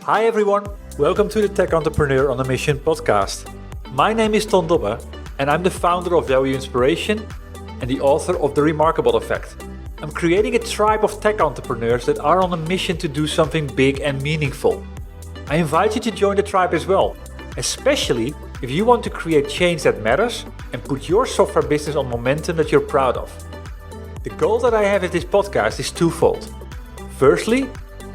Hi everyone, welcome to the Tech Entrepreneur on a Mission podcast. My name is Ton Dobbe and I'm the founder of Value Inspiration and the author of The Remarkable Effect. I'm creating a tribe of tech entrepreneurs that are on a mission to do something big and meaningful. I invite you to join the tribe as well, especially if you want to create change that matters and put your software business on momentum that you're proud of. The goal that I have with this podcast is twofold. Firstly,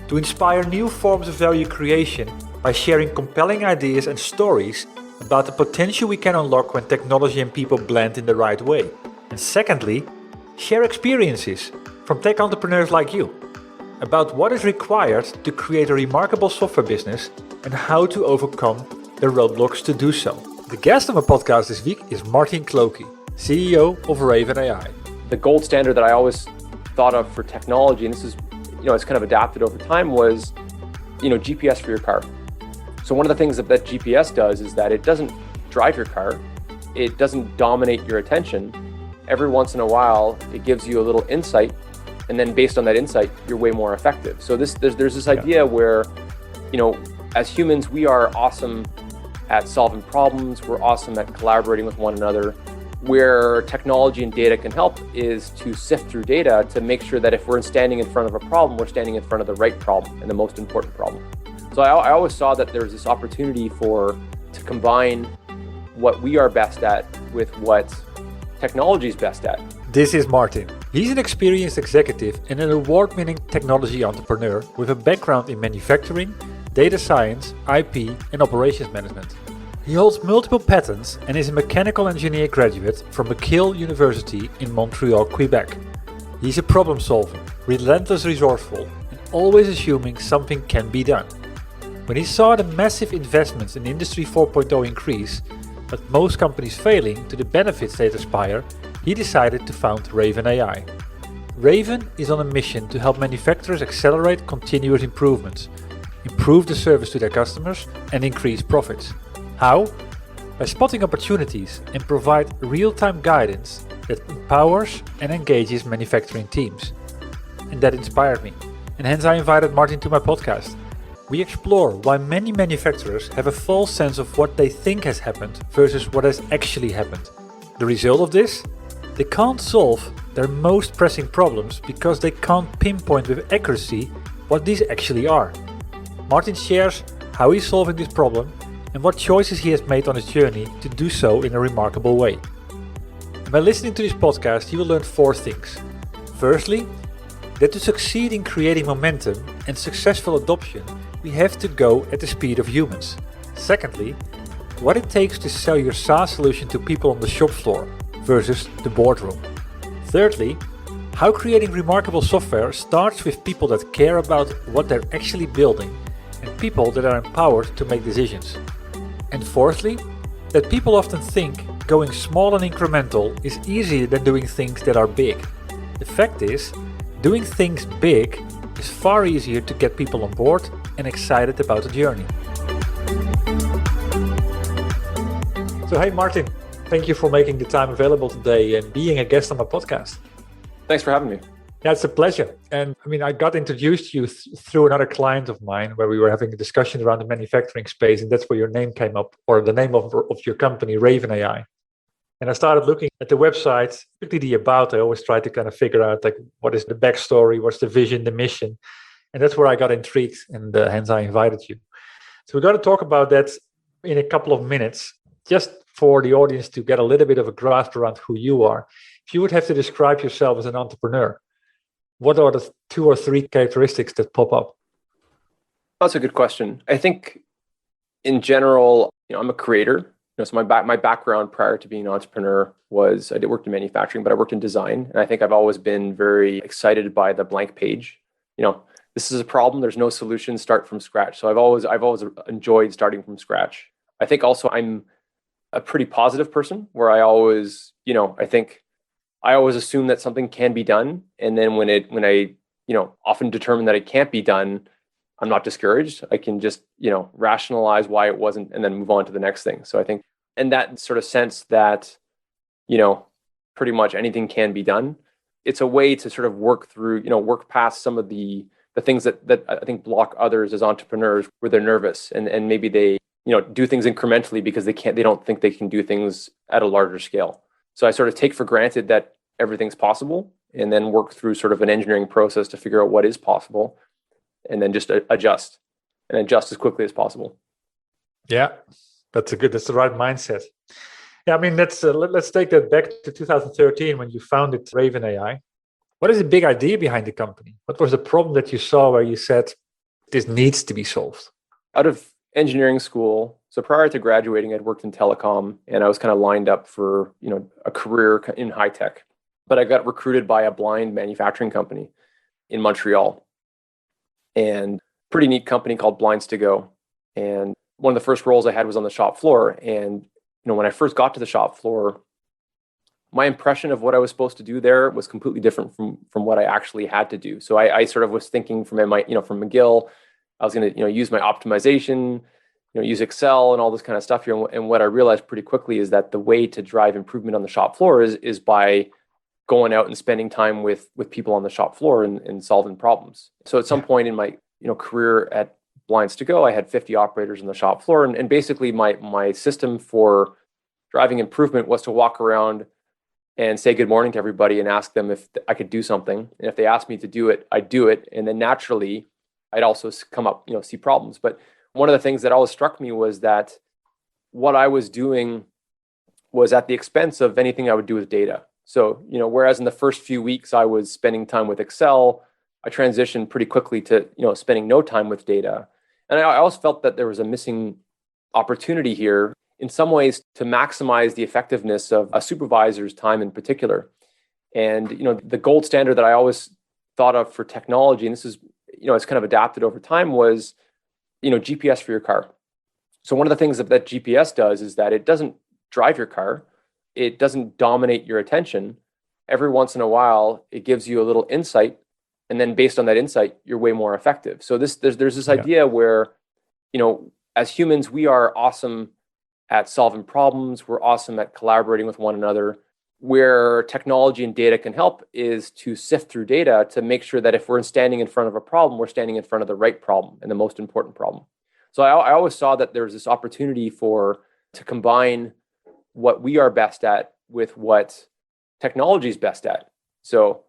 to inspire new forms of value creation by sharing compelling ideas and stories about the potential we can unlock when technology and people blend in the right way. And secondly, share experiences from tech entrepreneurs like you about what is required to create a remarkable software business and how to overcome the roadblocks to do so. The guest of my podcast this week is Martin Cloake, CEO of RavenAI. The gold standard that I always thought of for technology, and this is, it's kind of adapted over time, was, GPS for your car. So one of the things that GPS does is that it doesn't drive your car. It doesn't dominate your attention. Every once in a while, it gives you a little insight. And then based on that insight, you're way more effective. So there's this idea where, as humans, we are awesome at solving problems. We're awesome at collaborating with one another. Where technology and data can help is to sift through data to make sure that if we're standing in front of a problem, we're standing in front of the right problem and the most important problem. So I always saw that there's this opportunity to combine what we are best at with what technology is best at. This is Martin. He's an experienced executive and an award-winning technology entrepreneur with a background in manufacturing, data science, IP, and operations management. He holds multiple patents and is a mechanical engineer graduate from McGill University in Montreal, Quebec. He's a problem solver, relentless resourceful, and always assuming something can be done. When he saw the massive investments in Industry 4.0 increase, but most companies failing to the benefits they aspire, he decided to found RavenAI. Raven is on a mission to help manufacturers accelerate continuous improvements, improve the service to their customers, and increase profits. How? By spotting opportunities and provide real-time guidance that empowers and engages manufacturing teams. And that inspired me, and hence I invited Martin to my podcast. We explore why many manufacturers have a false sense of what they think has happened versus what has actually happened. The result of this? They can't solve their most pressing problems because they can't pinpoint with accuracy what these actually are. Martin shares how he's solving this problem and what choices he has made on his journey to do so in a remarkable way. And by listening to this podcast, you will learn 4 things. Firstly, that to succeed in creating momentum and successful adoption, we have to go at the speed of humans. Secondly, what it takes to sell your SaaS solution to people on the shop floor versus the boardroom. Thirdly, how creating remarkable software starts with people that care about what they're actually building and people that are empowered to make decisions. And fourthly, that people often think going small and incremental is easier than doing things that are big. The fact is, doing things big is far easier to get people on board and excited about the journey. So hey Martin, thank you for making the time available today and being a guest on my podcast. Thanks for having me. Yeah, it's a pleasure. And I got introduced to you through another client of mine where we were having a discussion around the manufacturing space, and that's where your name came up, or the name of your company, RavenAI. And I started looking at the website, particularly the about. I always try to kind of figure out what is the backstory, what's the vision, the mission. And that's where I got intrigued, and hence I invited you. So we're going to talk about that in a couple of minutes, just for the audience to get a little bit of a grasp around who you are. If you would have to describe yourself as an entrepreneur, what are the 2 or 3 characteristics that pop up? That's a good question. I think in general, I'm a creator. So my background prior to being an entrepreneur was I did work in manufacturing, but I worked in design. And I think I've always been very excited by the blank page. This is a problem. There's no solution. Start from scratch. So I've always enjoyed starting from scratch. I think also I'm a pretty positive person where I always, I always assume that something can be done. And then when I often determine that it can't be done, I'm not discouraged. I can just, rationalize why it wasn't and then move on to the next thing. So I think, and that sort of sense that, pretty much anything can be done. It's a way to sort of work through, work past some of the the things that I think block others as entrepreneurs, where they're nervous and maybe they do things incrementally because they don't think they can do things at a larger scale. So I sort of take for granted that everything's possible, and then work through sort of an engineering process to figure out what is possible, and then just adjust as quickly as possible. Yeah, that's the right mindset. Yeah, I mean, let's take that back to 2013 when you founded Raven AI. What is the big idea behind the company? What was the problem that you saw where you said, this needs to be solved? Out of engineering school, so prior to graduating, I'd worked in telecom, and I was kind of lined up for a career in high tech. But I got recruited by a blind manufacturing company in Montreal, and pretty neat company called Blinds to Go. And one of the first roles I had was on the shop floor. And when I first got to the shop floor, my impression of what I was supposed to do there was completely different from what I actually had to do. So I sort of was thinking from from McGill, I was going to use my optimization, use Excel and all this kind of stuff here. And what I realized pretty quickly is that the way to drive improvement on the shop floor is by going out and spending time with people on the shop floor and solving problems. So at some point in my career at Blinds to Go, I had 50 operators on the shop floor, and basically my system for driving improvement was to walk around and say good morning to everybody and ask them if I could do something. And if they asked me to do it, I'd do it. And then naturally, I'd also come up, see problems. But one of the things that always struck me was that what I was doing was at the expense of anything I would do with data. So, whereas in the first few weeks I was spending time with Excel, I transitioned pretty quickly to, spending no time with data. And I always felt that there was a missing opportunity here in some ways to maximize the effectiveness of a supervisor's time in particular. And, the gold standard that I always thought of for technology, and this is, it's kind of adapted over time, was, GPS for your car. So one of the things that GPS does is that it doesn't drive your car. It doesn't dominate your attention. Every once in a while, it gives you a little insight. And then based on that insight, you're way more effective. So there's this idea where, as humans, we are awesome at solving problems. We're awesome at collaborating with one another. Where technology and data can help is to sift through data to make sure that if we're standing in front of a problem, we're standing in front of the right problem and the most important problem. So I always saw that there's this opportunity to combine what we are best at with what technology is best at. So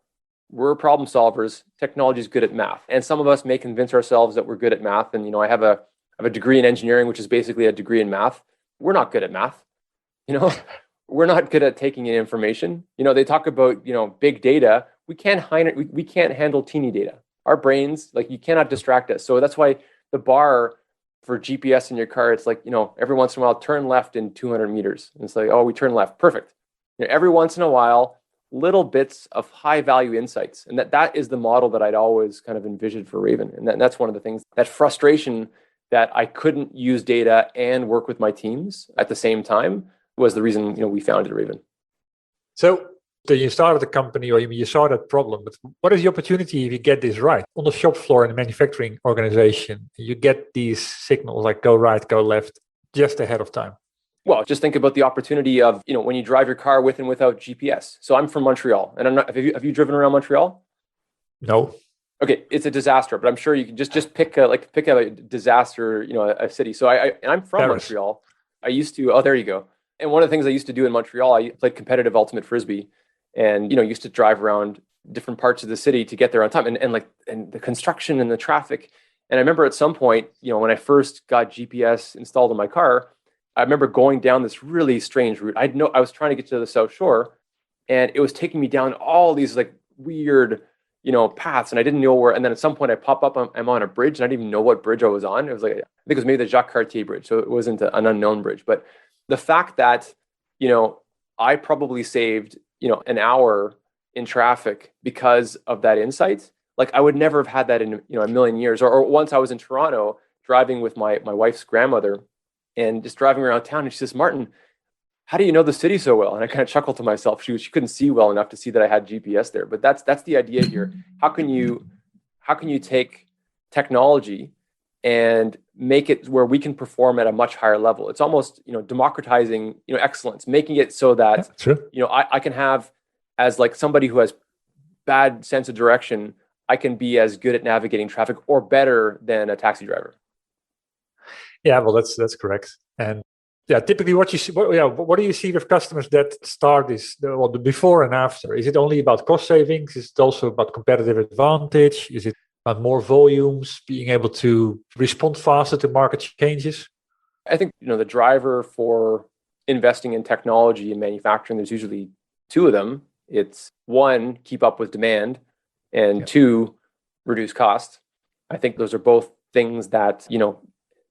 we're problem solvers. Technology is good at math, and some of us may convince ourselves that we're good at math. And I have a degree in engineering, which is basically a degree in math. We're not good at math. We're not good at taking in information. They talk about big data. We can't handle teeny data. Our brains, you cannot distract us. So that's why the bar for GPS in your car, it's every once in a while, turn left in 200 meters. And it's we turn left. Perfect. Every once in a while, little bits of high value insights. And that is the model that I'd always kind of envisioned for Raven. And that's one of the things, that frustration that I couldn't use data and work with my teams at the same time was the reason, we founded Raven. So you started the company, or you saw that problem, but what is the opportunity if you get this right? On the shop floor in a manufacturing organization, you get these signals like go right, go left, just ahead of time. Well, just think about the opportunity of, when you drive your car with and without GPS. So I'm from Montreal, and have you driven around Montreal? No. Okay, it's a disaster, but I'm sure you can just pick a disaster, a city. So I'm from Paris. Montreal. I used to, there you go. And one of the things I used to do in Montreal, I played competitive ultimate frisbee, and used to drive around different parts of the city to get there on time, and the construction and the traffic. And I remember at some point, when I first got GPS installed in my car, I remember going down this really strange route. I was trying to get to the South Shore, and it was taking me down all these weird, paths, and I didn't know where. And then at some point, I pop up, I'm on a bridge, and I didn't even know what bridge I was on. It was I think it was maybe the Jacques Cartier Bridge, so it wasn't an unknown bridge. But the fact that I probably saved an hour in traffic because of that insight, I would never have had that in a million years. Or once I was in Toronto driving with my wife's grandmother, and just driving around town, and she says, "Martin, how do you know the city so well?" And I kind of chuckled to myself. She couldn't see well enough to see that I had GPS there. But that's the idea here. How can you take technology and make it where we can perform at a much higher level? It's almost democratizing excellence, making it so that I can have, as somebody who has bad sense of direction, I can be as good at navigating traffic or better than a taxi driver. Yeah, well, that's correct. And yeah, typically what you see, what do you see with customers that start the before and after? Is it only about cost savings? Is it also about competitive advantage? Is it about more volumes, being able to respond faster to market changes? I think, the driver for investing in technology and manufacturing, there's usually two of them. It's one, keep up with demand, and two, reduce cost. I think those are both things that,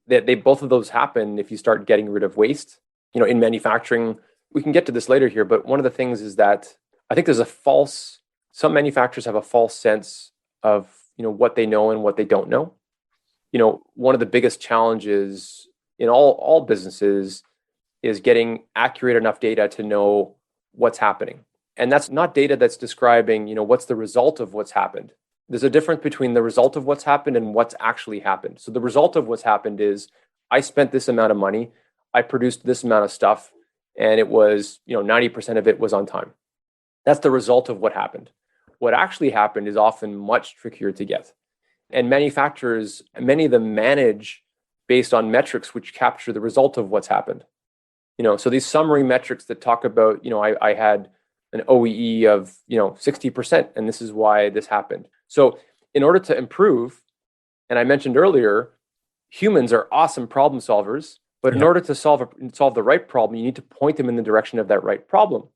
they both of those happen if you start getting rid of waste. In manufacturing, we can get to this later here, but one of the things is that I think some manufacturers have a false sense of, what they know and what they don't know. One of the biggest challenges in all businesses is getting accurate enough data to know what's happening. And that's not data that's describing, what's the result of what's happened. There's a difference between the result of what's happened and what's actually happened. So the result of what's happened is I spent this amount of money, I produced this amount of stuff, and it was, 90% of it was on time. That's the result of what happened. What actually happened is often much trickier to get. And manufacturers, many of them manage based on metrics which capture the result of what's happened. So these summary metrics that talk about, I had an OEE of 60%, and this is why this happened. So in order to improve, and I mentioned earlier, humans are awesome problem solvers, but in order to solve the right problem, you need to point them in the direction of that right problem.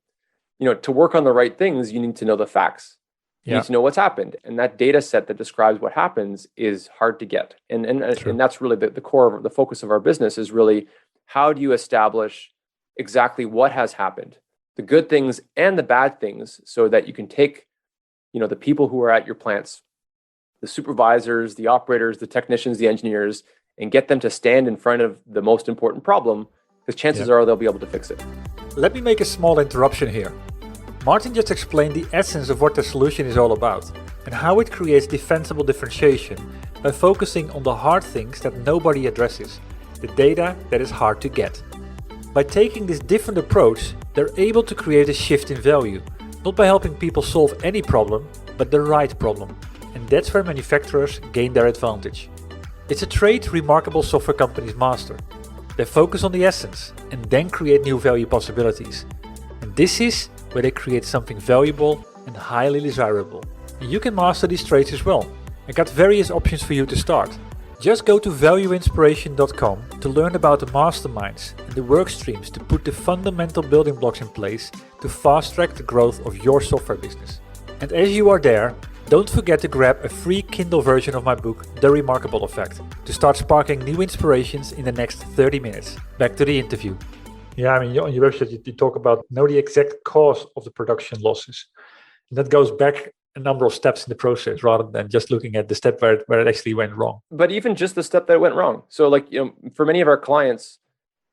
To work on the right things, you need to know the facts. You need to know what's happened, and that data set that describes what happens is hard to get. And that's really the core of the focus of our business is really how do you establish exactly what has happened, the good things and the bad things, so that you can take, the people who are at your plants, the supervisors, the operators, the technicians, the engineers, and get them to stand in front of the most important problem, because chances are they'll be able to fix it. Let me make a small interruption here. Martin just explained the essence of what the solution is all about and how it creates defensible differentiation by focusing on the hard things that nobody addresses, the data that is hard to get. By taking this different approach, they're able to create a shift in value, not by helping people solve any problem, but the right problem. And that's where manufacturers gain their advantage. It's a trait remarkable software companies master. They focus on the essence and then create new value possibilities. And this is where they create something valuable and highly desirable. And you can master these traits as well. I got various options for you to start. Just go to valueinspiration.com to learn about the masterminds and the work streams to put the fundamental building blocks in place to fast track the growth of your software business. And as you are there, don't forget to grab a free Kindle version of my book, The Remarkable Effect, to start sparking new inspirations in the next 30 minutes. Back to the interview. Yeah, I mean, on your website, you talk about know the exact cause of the production losses. And that goes back a number of steps in the process rather than just looking at the step where it actually went wrong. But even just the step that went wrong. So for many of our clients,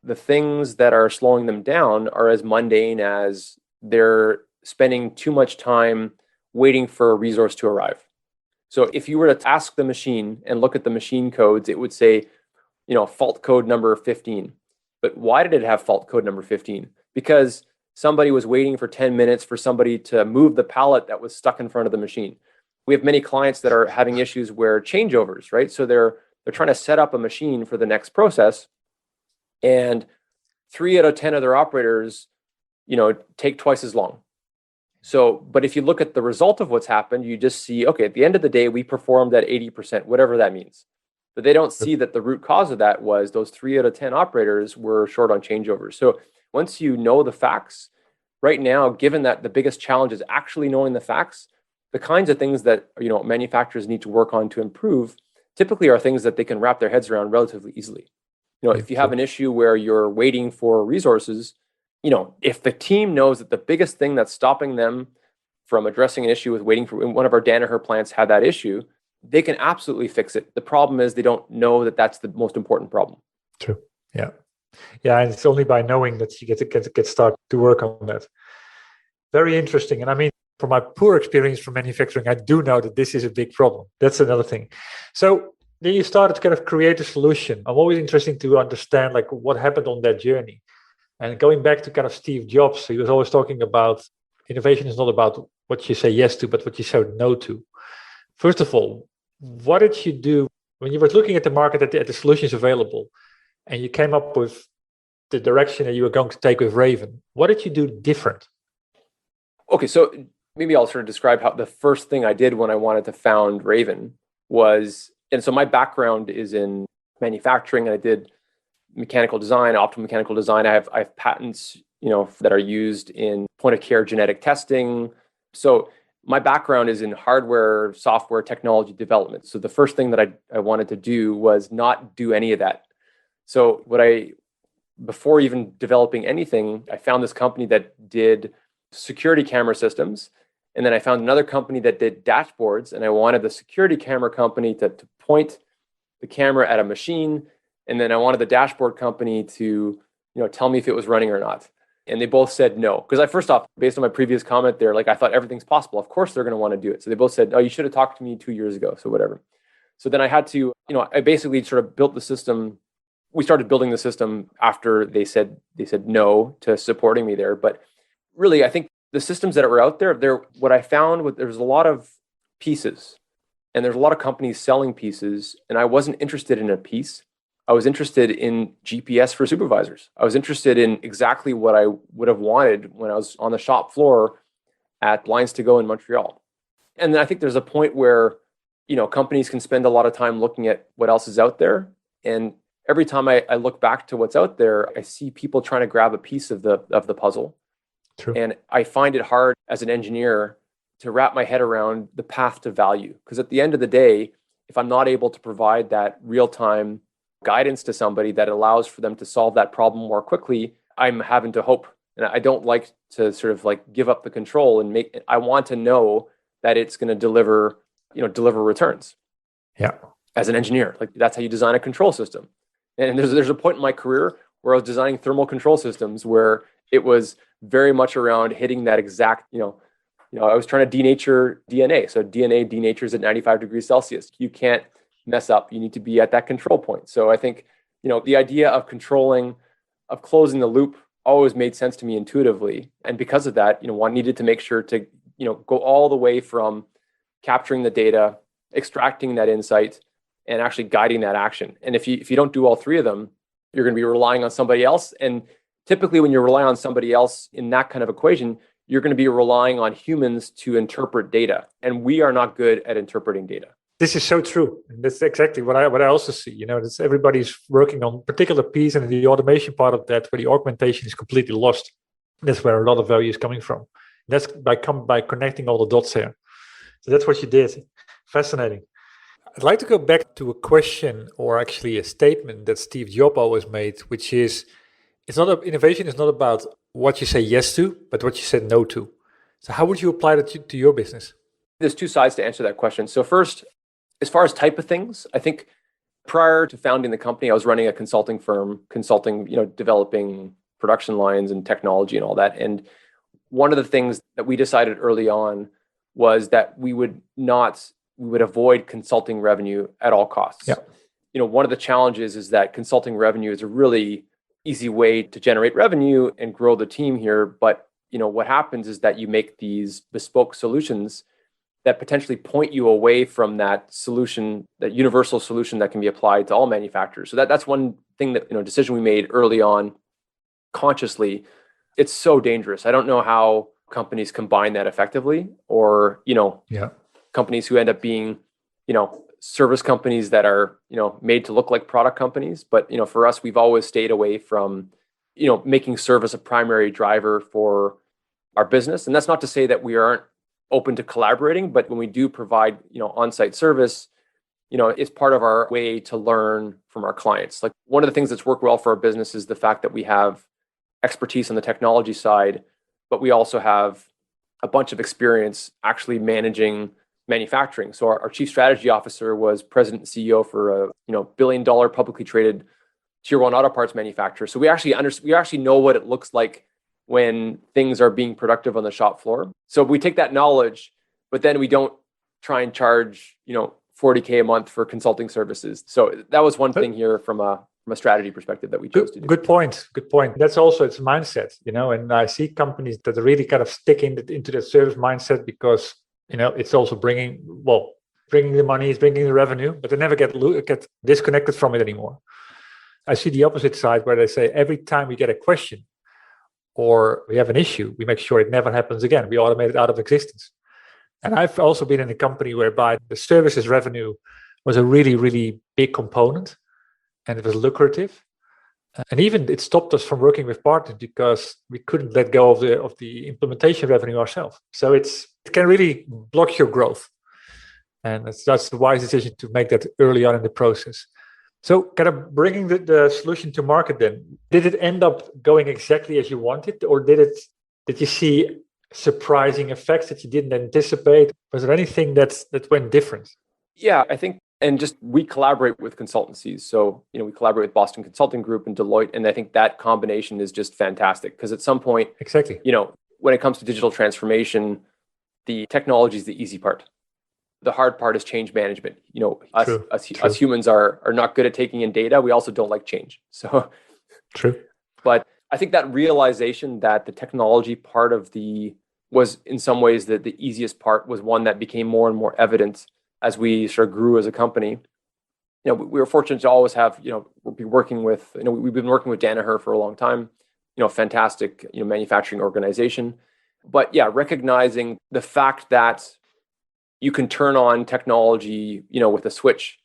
the things that are slowing them down are as mundane as they're spending too much time waiting for a resource to arrive. So if you were to ask the machine and look at the machine codes, it would say, fault code number 15. But why did it have fault code number 15? Because somebody was waiting for 10 minutes for somebody to move the pallet that was stuck in front of the machine. We have many clients that are having issues where changeovers, right? So they're trying to set up a machine for the next process, and 3 out of 10 of their operators, take twice as long. So, but if you look at the result of what's happened, you just see, okay, at the end of the day, we performed at 80%, whatever that means. But they don't see that the root cause of that was those 3 out of 10 operators were short on changeovers. So once you know the facts, right now, given that the biggest challenge is actually knowing the facts, the kinds of things that manufacturers need to work on to improve typically are things that they can wrap their heads around relatively easily. If you have an issue where you're waiting for resources, if the team knows that the biggest thing that's stopping them from addressing an issue with waiting for, one of our Danaher plants had that issue, they can absolutely fix it. The problem is they don't know that that's the most important problem. True. Yeah. Yeah, and it's only by knowing that you get started to work on that. Very interesting. And I mean, from my poor experience from manufacturing, I do know that this is a big problem. That's another thing. So then you started to kind of create a solution. I'm always interested to understand what happened on that journey. And going back to kind of Steve Jobs, he was always talking about innovation is not about what you say yes to, but what you say no to. First of all, what did you do when you were looking at the market, at the solutions available, and you came up with the direction that you were going to take with Raven? What did you do different? Okay, so maybe I'll sort of describe how the first thing I did when I wanted to found Raven was, and so my background is in manufacturing, and I did mechanical design, optical mechanical design. I have patents, that are used in point of care genetic testing. So my background is in hardware, software, technology development. So the first thing that I wanted to do was not do any of that. So before even developing anything, I found this company that did security camera systems. And then I found another company that did dashboards. And I wanted the security camera company to point the camera at a machine. And then I wanted the dashboard company to, tell me if it was running or not. And they both said no. Because first off, based on my previous comment there, I thought everything's possible. Of course they're going to want to do it. So they both said, oh, you should have talked to me 2 years ago. So whatever. So then I had to, I basically sort of built the system. We started building the system after they said no to supporting me there. But really, I think the systems that were out there, what I found, there was a lot of pieces. And there's a lot of companies selling pieces. And I wasn't interested in a piece. I was interested in GPS for supervisors. I was interested in exactly what I would have wanted when I was on the shop floor at Lines to Go in Montreal. And then I think there's a point where, companies can spend a lot of time looking at what else is out there. And every time I look back to what's out there, I see people trying to grab a piece of the puzzle. True. And I find it hard as an engineer to wrap my head around the path to value. Because at the end of the day, if I'm not able to provide that real-time guidance to somebody that allows for them to solve that problem more quickly, I'm having to hope. And I don't like to sort of give up the control and I want to know that it's going to deliver returns. Yeah. As an engineer, that's how you design a control system. And there's a point in my career where I was designing thermal control systems where it was very much around hitting that exact, I was trying to denature DNA. So DNA denatures at 95 degrees Celsius. You can't mess up. You need to be at that control point. So I think, the idea of closing the loop always made sense to me intuitively. And because of that, one needed to make sure to, go all the way from capturing the data, extracting that insight, and actually guiding that action. And if you don't do all three of them, you're going to be relying on somebody else. And typically when you're relying on somebody else in that kind of equation, you're going to be relying on humans to interpret data. And we are not good at interpreting data. This is so true. And that's exactly what I also see. That's everybody's working on a particular piece, and the automation part of that, where the augmentation is completely lost. That's where a lot of value is coming from. That's by connecting all the dots here. So that's what you did. Fascinating. I'd like to go back to a question, or actually a statement that Steve Jobs always made, which is, innovation is not about what you say yes to, but what you said no to. So how would you apply that to your business? There's two sides to answer that question. So first, as far as type of things, I think prior to founding the company, I was running a consulting firm, developing production lines and technology and all that. And one of the things that we decided early on was that we would avoid consulting revenue at all costs. Yeah. One of the challenges is that consulting revenue is a really easy way to generate revenue and grow the team here. But, what happens is that you make these bespoke solutions that potentially point you away from that solution, that universal solution that can be applied to all manufacturers. So that's one thing that, decision we made early on consciously. It's so dangerous. I don't know how companies combine that effectively, or, companies who end up being, service companies that are, made to look like product companies. But, for us, we've always stayed away from, making service a primary driver for our business. And that's not to say that we aren't open to collaborating, but when we do provide, on-site service, it's part of our way to learn from our clients. One of the things that's worked well for our business is the fact that we have expertise on the technology side, but we also have a bunch of experience actually managing manufacturing. So our chief strategy officer was president and CEO for a billion-dollar publicly traded tier one auto parts manufacturer. So we actually know what it looks like when things are being productive on the shop floor. So we take that knowledge, but then we don't try and charge, $40K a month for consulting services. So that was one thing here from a strategy perspective that we chose to do. Good point. That's also its mindset, and I see companies that really kind of stick into that service mindset because, it's also bringing bringing the money, it's bringing the revenue, but they never get disconnected from it anymore. I see the opposite side where they say every time we get a question or we have an issue, we make sure it never happens again. We automate it out of existence. And I've also been in a company whereby the services revenue was a really, really big component and it was lucrative. And even it stopped us from working with partners because we couldn't let go of the implementation revenue ourselves. So it can really block your growth. And that's the wise decision to make that early on in the process. So kind of bringing the solution to market then, did it end up going exactly as you wanted, or did you see surprising effects that you didn't anticipate? Was there anything that went different? Yeah, I think, and just we collaborate with consultancies. So, we collaborate with Boston Consulting Group and Deloitte, and I think that combination is just fantastic because at some point, exactly, when it comes to digital transformation, the technology is the easy part. The hard part is change management. Us humans are not good at taking in data. We also don't like change. So true. But I think that realization that the technology part was in some ways the easiest part was one that became more and more evident as we sort of grew as a company. We were fortunate to always have, we've been working with Danaher for a long time, fantastic, manufacturing organization. But yeah, recognizing the fact that you can turn on technology, with a switch,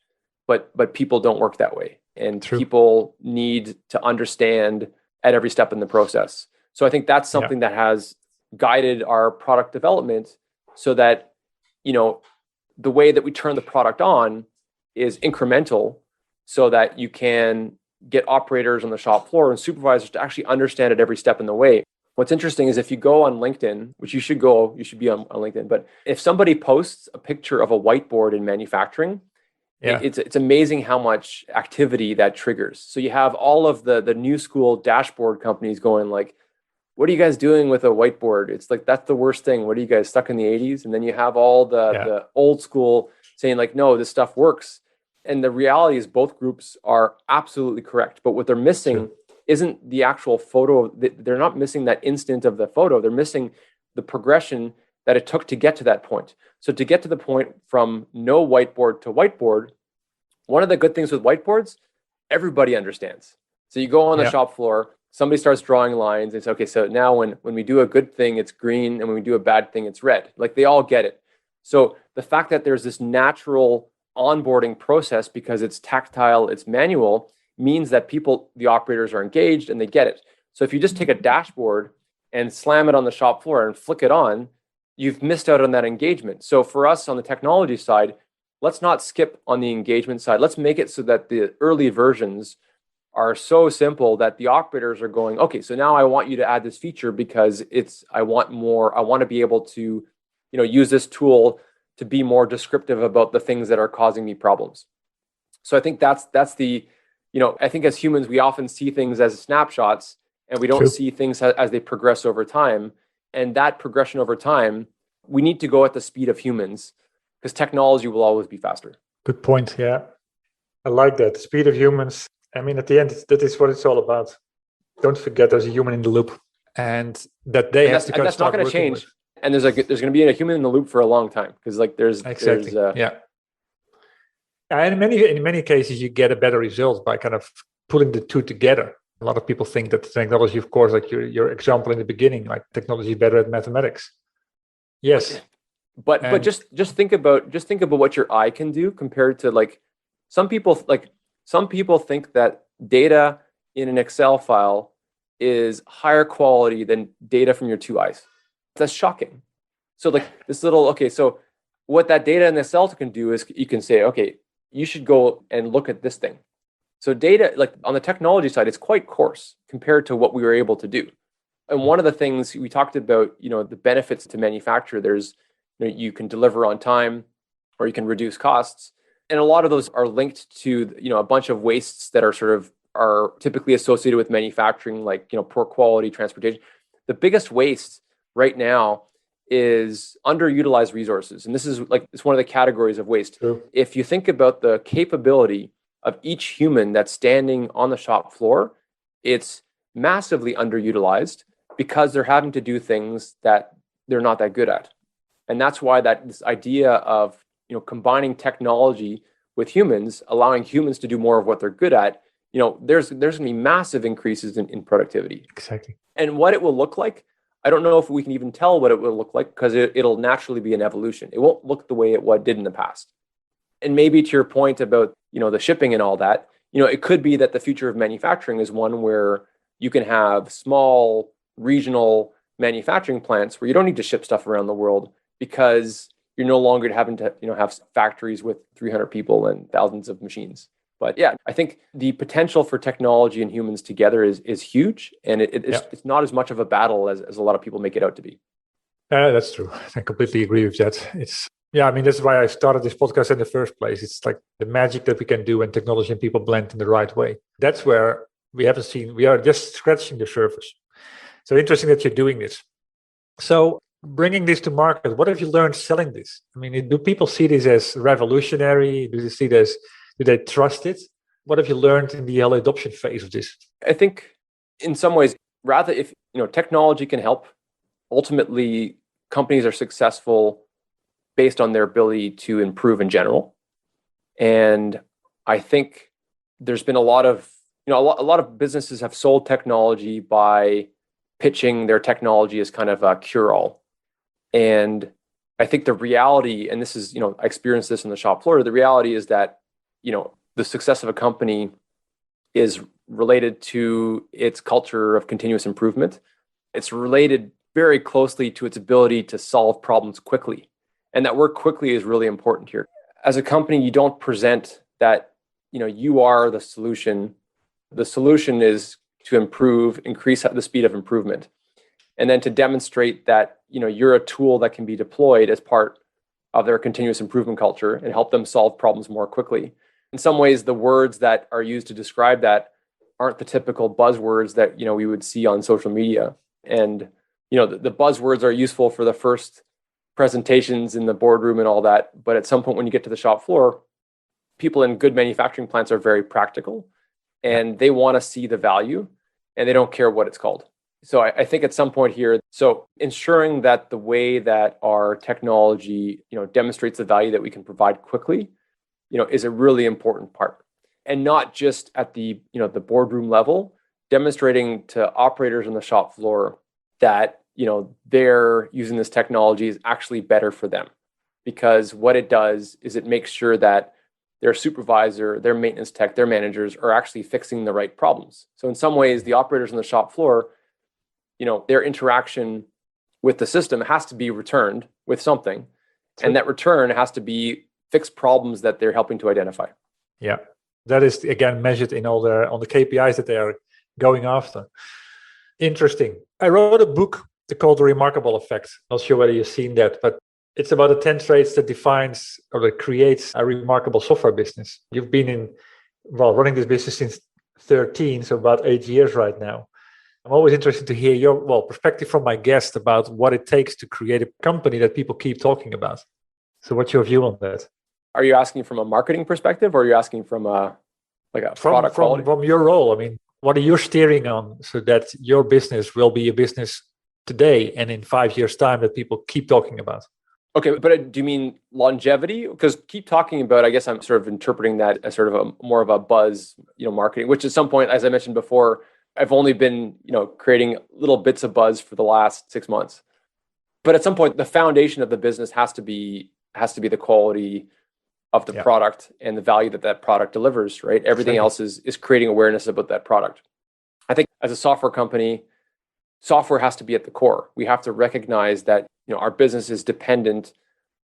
but people don't work that way. And people need to understand at every step in the process. So I think that's something that has guided our product development so that, the way that we turn the product on is incremental so that you can get operators on the shop floor and supervisors to actually understand it every step in the way. What's interesting is if you go on LinkedIn, which you should be on LinkedIn, but if somebody posts a picture of a whiteboard in manufacturing, it's amazing how much activity that triggers. So you have all of the new school dashboard companies going like, what are you guys doing with a whiteboard? It's like, that's the worst thing. What are you guys stuck in the 80s? And then you have all the old school saying like, no, this stuff works. And the reality is both groups are absolutely correct. But what they're missing isn't the actual photo. They're not missing that instant of the photo. They're missing the progression that it took to get to that point. So to get to the point from no whiteboard to whiteboard, one of the good things with whiteboards, everybody understands. So you go on the shop floor, somebody starts drawing lines and say, okay, so now when we do a good thing, it's green, and when we do a bad thing, it's red. Like they all get it. So the fact that there's this natural onboarding process because it's tactile, it's manual, means that the operators are engaged and they get it. So if you just take a dashboard and slam it on the shop floor and flick it on, you've missed out on that engagement. So for us on the technology side, let's not skip on the engagement side. Let's make it so that the early versions are so simple that the operators are going, okay, so now I want you to add this feature because I want more. I want to be able to, use this tool to be more descriptive about the things that are causing me problems. So I think that's the, I think as humans, we often see things as snapshots and we don't see things as they progress over time. And that progression over time, we need to go at the speed of humans because technology will always be faster. Good point. Yeah. I like that. The speed of humans. I mean, at the end, that is what it's all about. Don't forget there's a human in the loop and that they have to kind of start working with. That's not going to change. And there's going to be a human in the loop for a long time because there's And in many cases, you get a better result by kind of putting the two together. A lot of people think that technology, of course, like your example in the beginning, like technology is better at mathematics. Yes, but just think about what your eye can do compared to some people think that data in an Excel file is higher quality than data from your two eyes. That's shocking. So so what that data in Excel can do is you can say, okay, you should go and look at this thing. So data, on the technology side, it's quite coarse compared to what we were able to do. And one of the things we talked about, the benefits to manufacture, there's, you can deliver on time or you can reduce costs. And a lot of those are linked to, a bunch of wastes that are typically associated with manufacturing, like, poor quality transportation. The biggest waste right now is underutilized resources. And this is it's one of the categories of waste. True. If you think about the capability of each human that's standing on the shop floor, it's massively underutilized because they're having to do things that they're not that good at. And that's why this idea of combining technology with humans, allowing humans to do more of what they're good at, there's going to be massive increases in productivity. Exactly. And what it will look like, I don't know if we can even tell what it will look like, because it'll naturally be an evolution. It won't look the way it did in the past. And maybe to your point about, the shipping and all that, it could be that the future of manufacturing is one where you can have small regional manufacturing plants where you don't need to ship stuff around the world, because you're no longer having to, have factories with 300 people and thousands of machines. But yeah, I think the potential for technology and humans together is huge, and it's not as much of a battle as a lot of people make it out to be. That's true. I completely agree with that. That's why I started this podcast in the first place. It's like the magic that we can do when technology and people blend in the right way. That's where we are just scratching the surface. So interesting that you're doing this. So bringing this to market, what have you learned selling this? I mean, do people see this as revolutionary? Do they trust it? What have you learned in the early adoption phase of this? I think in some ways, rather, if technology can help, ultimately companies are successful based on their ability to improve in general. And I think there's been a lot of businesses have sold technology by pitching their technology as kind of a cure-all. And I think the reality, and this is, I experienced this on the shop floor, the reality is that, the success of a company is related to its culture of continuous improvement. It's related very closely to its ability to solve problems quickly. And that word quickly is really important here. As a company, you don't present that, you are the solution. The solution is to increase the speed of improvement. And then to demonstrate that, you're a tool that can be deployed as part of their continuous improvement culture and help them solve problems more quickly. In some ways, the words that are used to describe that aren't the typical buzzwords that, we would see on social media. And, the buzzwords are useful for the first presentations in the boardroom and all that. But at some point when you get to the shop floor, people in good manufacturing plants are very practical, and they want to see the value, and they don't care what it's called. So I think at some point here, so ensuring that the way that our technology, demonstrates the value that we can provide quickly, is a really important part. And not just at the, the boardroom level, demonstrating to operators on the shop floor that, they're using this technology is actually better for them. Because what it does is it makes sure that their supervisor, their maintenance tech, their managers are actually fixing the right problems. So in some ways, the operators on the shop floor, their interaction with the system has to be returned with something. And that return has to be fixed problems that they're helping to identify. Yeah, that is again measured in on the KPIs that they are going after. Interesting. I wrote a book called The Remarkable Effect. Not sure whether you've seen that, but it's about the 10 traits that defines or that creates a remarkable software business. You've been running this business since 13, so about 8 years right now. I'm always interested to hear your perspective from my guest about what it takes to create a company that people keep talking about. So what's your view on that? Are you asking from a marketing perspective, or are you asking from a product quality? From your role, I mean, what are you steering on so that your business will be a business today and in 5 years' time that people keep talking about? Okay, but do you mean longevity? Because keep talking about, I guess I'm sort of interpreting that as sort of more of a buzz, marketing, which at some point, as I mentioned before, I've only been, creating little bits of buzz for the last 6 months. But at some point, the foundation of the business has to be the quality of the product and the value that product delivers, right? Everything else is creating awareness about that product. I think as a software company, software has to be at the core. We have to recognize that, our business is dependent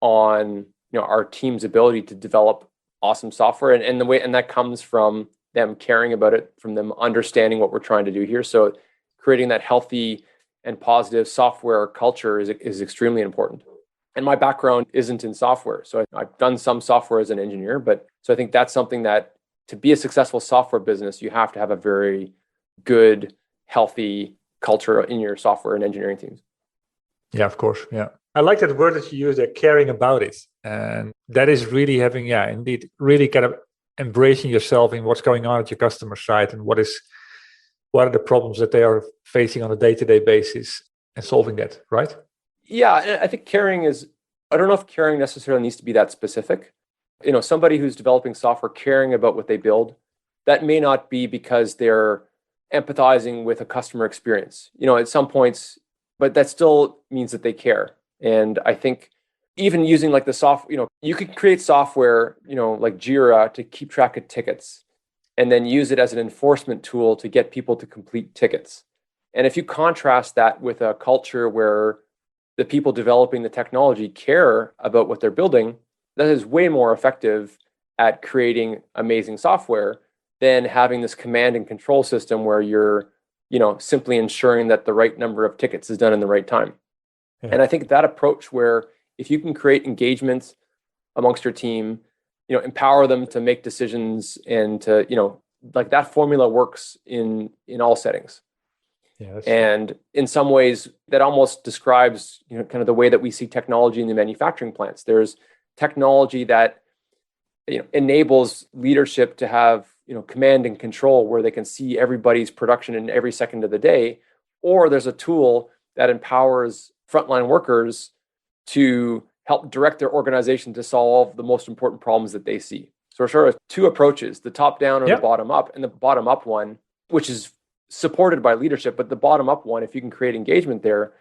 on, our team's ability to develop awesome software, and that comes from them caring about it, from them understanding what we're trying to do here. So creating that healthy and positive software culture is extremely important. And my background isn't in software. So I've done some software as an engineer, so I think that's something that to be a successful software business, you have to have a very good, healthy culture in your software and engineering teams. Yeah, of course. Yeah. I like that word that you use there, caring about it. And that is really having, indeed, really kind of embracing yourself in what's going on at your customer side and what are the problems that they are facing on a day-to-day basis and solving that, right? Yeah, I think caring is I don't know if caring necessarily needs to be that specific. Somebody who's developing software caring about what they build, that may not be because they're empathizing with a customer experience, at some points, but that still means that they care. And I think even using like the software, you could create software, like Jira to keep track of tickets and then use it as an enforcement tool to get people to complete tickets. And if you contrast that with a culture where the people developing the technology care about what they're building, that is way more effective at creating amazing software than having this command and control system where you're, simply ensuring that the right number of tickets is done in the right time. Yeah. And I think that approach where if you can create engagement amongst your team, empower them to make decisions and to, like that formula works in all settings. Yeah, and in some ways that almost describes, kind of the way that we see technology in the manufacturing plants. There's technology that, enables leadership to have, command and control where they can see everybody's production in every second of the day. Or there's a tool that empowers frontline workers to help direct their organization to solve the most important problems that they see. So sort of two approaches, the top down or the bottom up. And the bottom up one, which is supported by leadership, but the bottom up one, if you can create engagement there,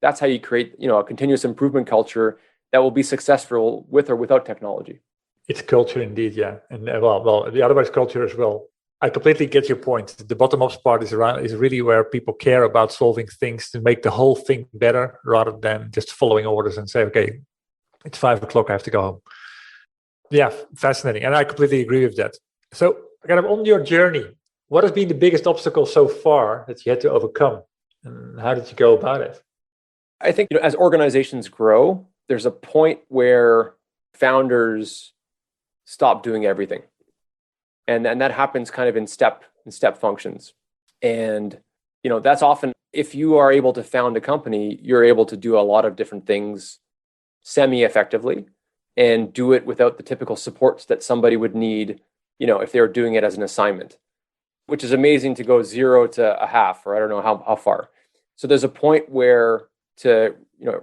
that's how you create, a continuous improvement culture that will be successful with or without technology. It's culture indeed, yeah. And well, the otherwise culture as well. I completely get your point. The bottom-up part is really where people care about solving things to make the whole thing better rather than just following orders and say, okay, it's 5 o'clock, I have to go home. Yeah, fascinating. And I completely agree with that. So kind of on your journey, what has been the biggest obstacle so far that you had to overcome? And how did you go about it? I think, as organizations grow, there's a point where founders stop doing everything. And that happens kind of in step functions. And, that's often, if you are able to found a company, you're able to do a lot of different things semi-effectively and do it without the typical supports that somebody would need, if they were doing it as an assignment, which is amazing to go 0 to a half, or I don't know how far. So there's a point where to,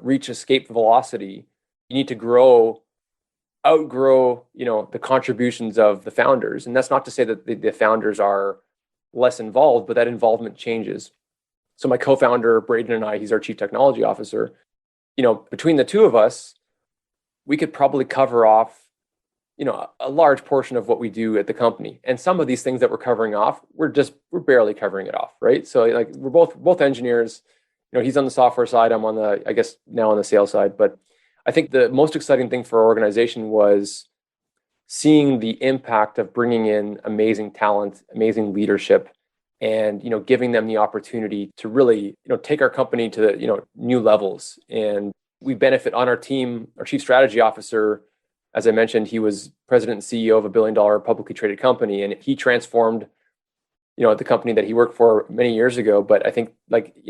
reach escape velocity, you need to outgrow, the contributions of the founders. And that's not to say that the founders are less involved, but that involvement changes. So my co-founder, Braden, and I, he's our chief technology officer, between the two of us, we could probably cover off, a large portion of what we do at the company. And some of these things that we're covering off, we're barely covering it off, right? So like we're both engineers, he's on the software side, I'm on the, I guess now on the sales side, but I think the most exciting thing for our organization was seeing the impact of bringing in amazing talent, amazing leadership, and giving them the opportunity to really take our company to the new levels. And we benefit on our team. Our chief strategy officer, as I mentioned, he was president and CEO of a $1 billion publicly traded company, and he transformed the company that he worked for many years ago. But I think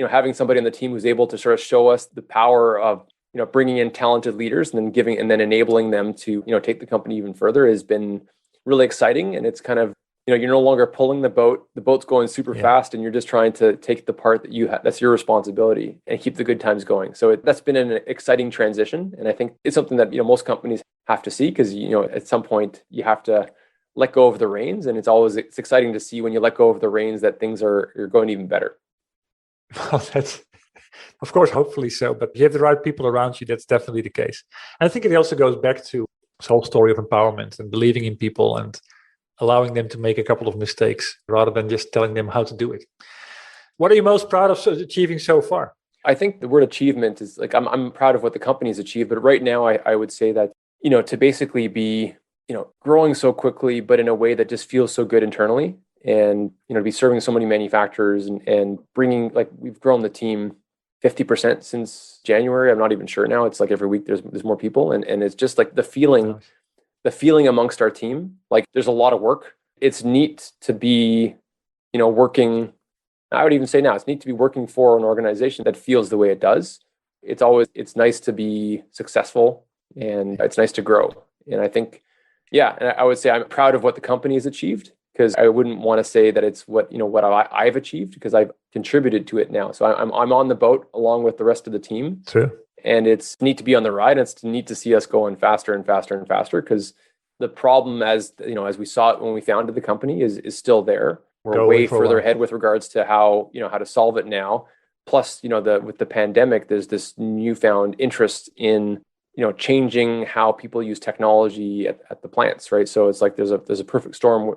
having somebody on the team who's able to sort of show us the power of bringing in talented leaders and then enabling them to, take the company even further has been really exciting. And it's kind of, you're no longer pulling the boat. The boat's going super fast and you're just trying to take the part that that's your responsibility and keep the good times going. So that's been an exciting transition. And I think it's something that, most companies have to see because, at some point you have to let go of the reins. And it's exciting to see when you let go of the reins that things are going even better. Well, that's, of course, hopefully so. But if you have the right people around you, that's definitely the case. And I think it also goes back to this whole story of empowerment and believing in people and allowing them to make a couple of mistakes rather than just telling them how to do it. What are you most proud of achieving so far? I think the word achievement is I'm proud of what the company's achieved. But right now, I would say that, to basically be, growing so quickly, but in a way that just feels so good internally. And, to be serving so many manufacturers and bringing, we've grown the team 50% since January. I'm not even sure now. It's every week there's more people. And it's just the feeling amongst our team, there's a lot of work. It's neat to be, working. I would even say now it's neat to be working for an organization that feels the way it does. It's nice to be successful and it's nice to grow. And I think, and I would say I'm proud of what the company has achieved, because I wouldn't want to say that it's what I've achieved, because I've contributed to it now. So I'm on the boat along with the rest of the team. True. And it's neat to be on the ride. And it's neat to see us going faster and faster and faster, because the problem, as we saw it when we founded the company, is still there. We're way further ahead with regards to how to solve it now. Plus, with the pandemic, there's this newfound interest in changing how people use technology at the plants, right? So it's like there's a perfect storm,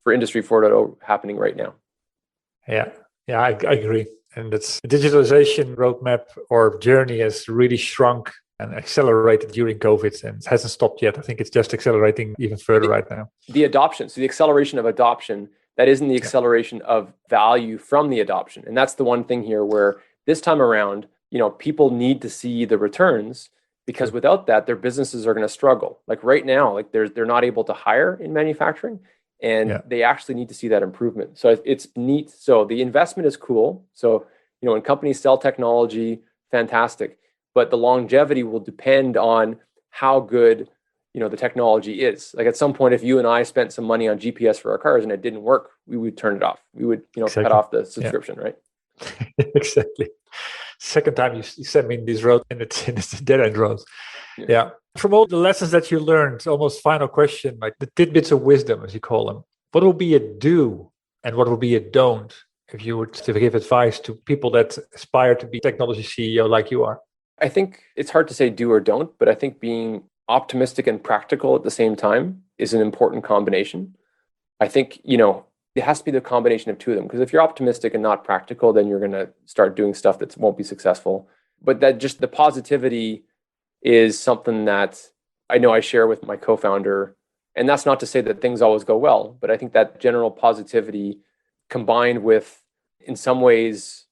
for Industry 4.0 happening right now. Yeah, I agree. And it's the digitalization roadmap or journey has really shrunk and accelerated during COVID, and it hasn't stopped yet. I think it's just accelerating even further right now. The adoption, so the acceleration of adoption, that isn't the acceleration of value from the adoption. And that's the one thing here where this time around, people need to see the returns, because without that, their businesses are going to struggle. Like right now, like they're not able to hire in manufacturing, and they actually need to see that improvement. So it's neat. So the investment is cool. So, when companies sell technology, fantastic. But the longevity will depend on how good, the technology is. Like at some point, if you and I spent some money on GPS for our cars and it didn't work, we would turn it off. We would, cut off the subscription, right? Exactly. Second time you sent me in this road, and it's a dead end road. Yeah. From all the lessons that you learned, almost final question, like the tidbits of wisdom, as you call them, what will be a do and what will be a don't if you were to give advice to people that aspire to be technology CEO like you are? I think it's hard to say do or don't, but I think being optimistic and practical at the same time is an important combination. I think, it has to be the combination of two of them, because if you're optimistic and not practical, then you're going to start doing stuff that won't be successful. But that just the positivity is something that I know I share with my co-founder. And that's not to say that things always go well, but I think that general positivity combined with, in some ways,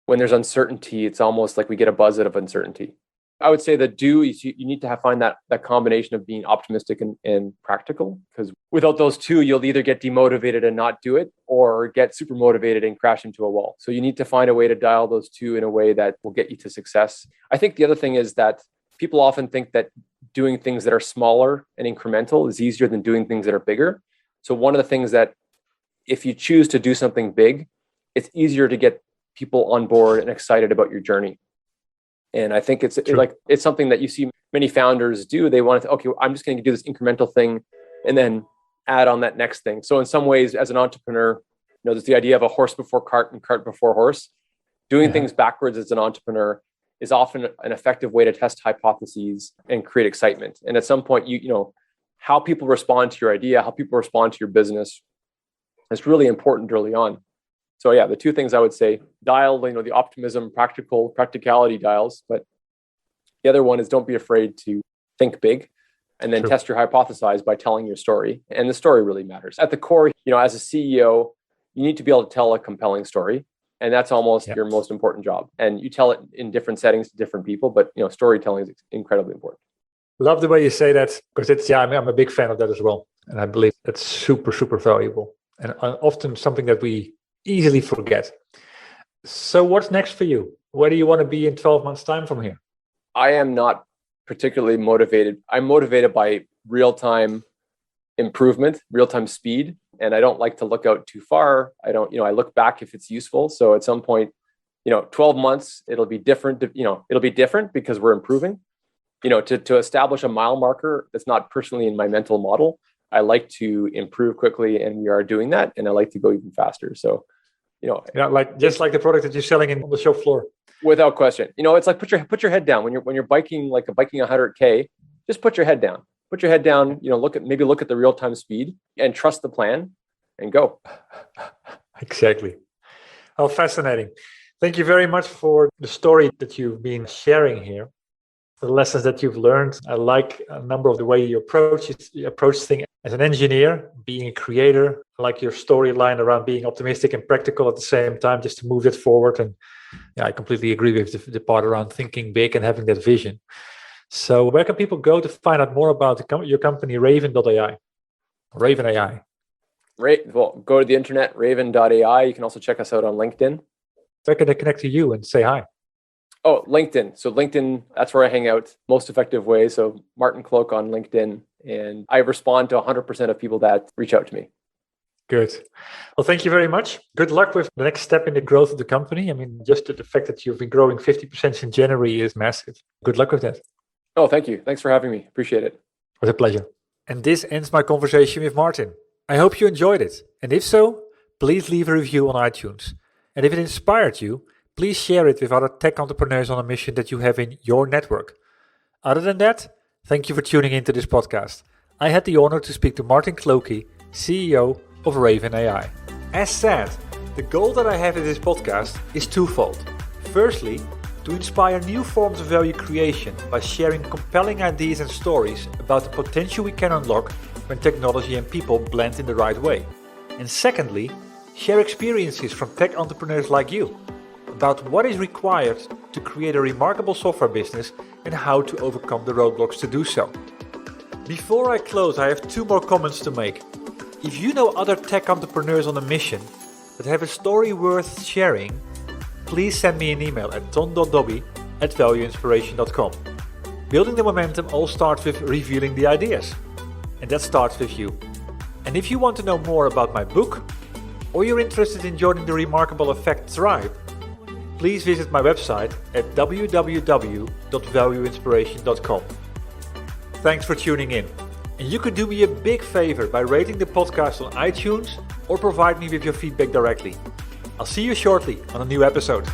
when there's uncertainty, it's almost like we get a buzz out of uncertainty. I would say the do is you need to find that combination of being optimistic and practical, because without those two, you'll either get demotivated and not do it, or get super motivated and crash into a wall. So you need to find a way to dial those two in a way that will get you to success. I think the other thing is that people often think that doing things that are smaller and incremental is easier than doing things that are bigger. So one of the things that if you choose to do something big, it's easier to get people on board and excited about your journey. And I think it's something that you see many founders do. They want to, okay, I'm just going to do this incremental thing and then add on that next thing. So in some ways, as an entrepreneur, there's the idea of a horse before cart and cart before horse. Doing things backwards as an entrepreneur is often an effective way to test hypotheses and create excitement. And at some point, how people respond to your idea, how people respond to your business is really important early on. So the two things I would say, dial, the optimism, practicality dials, but the other one is don't be afraid to think big and then test your hypothesis by telling your story. And the story really matters. At the core, as a CEO, you need to be able to tell a compelling story. And that's almost your most important job. And you tell it in different settings to different people, but storytelling is incredibly important. Love the way you say that, because I'm a big fan of that as well. And I believe that's super, super valuable. And often something that we easily forget. So what's next for you? Where do you want to be in 12 months' time from here? I am not particularly motivated. I'm motivated by real-time improvement, real-time speed. And I don't like to look out too far. I look back if it's useful. So at some point, 12 months, it'll be different. It'll be different because we're improving. To establish a mile marker that's not personally in my mental model, I like to improve quickly, and we are doing that. And I like to go even faster. So, just like the product that you're selling on the shop floor. Without question. It's like put your head down when you're biking, like biking 100K. Just put your head down. Put your head down. Look at the real time speed and trust the plan, and go. Exactly. Oh, fascinating. Thank you very much for the story that you've been sharing here. The lessons that you've learned. I like a number of the way you approach things as an engineer, being a creator. I like your storyline around being optimistic and practical at the same time, just to move it forward. And I completely agree with the part around thinking big and having that vision. So where can people go to find out more about your company, Raven.ai? RavenAI. Well, go to the internet, Raven.ai. You can also check us out on LinkedIn. Where can they connect to you and say hi? Oh, LinkedIn. So LinkedIn, that's where I hang out most effective way. So Martin Cloake on LinkedIn. And I respond to 100% of people that reach out to me. Good. Well, thank you very much. Good luck with the next step in the growth of the company. I mean, just the fact that you've been growing 50% since January is massive. Good luck with that. Oh, thank you. Thanks for having me. Appreciate it. It was a pleasure. And this ends my conversation with Martin. I hope you enjoyed it. And if so, please leave a review on iTunes. And if it inspired you, please share it with other tech entrepreneurs on a mission that you have in your network. Other than that, thank you for tuning into this podcast. I had the honor to speak to Martin Cloake, CEO of Raven AI. As said, the goal that I have in this podcast is twofold. Firstly, to inspire new forms of value creation by sharing compelling ideas and stories about the potential we can unlock when technology and people blend in the right way. And secondly, share experiences from tech entrepreneurs like you about what is required to create a remarkable software business and how to overcome the roadblocks to do so. Before I close, I have 2 more comments to make. If you know other tech entrepreneurs on a mission that have a story worth sharing, please send me an email at ton.dobby@valueinspiration.com. Building the momentum all starts with revealing the ideas. And that starts with you. And if you want to know more about my book, or you're interested in joining the Remarkable Effect tribe, please visit my website at www.valueinspiration.com. Thanks for tuning in. And you could do me a big favor by rating the podcast on iTunes or provide me with your feedback directly. I'll see you shortly on a new episode.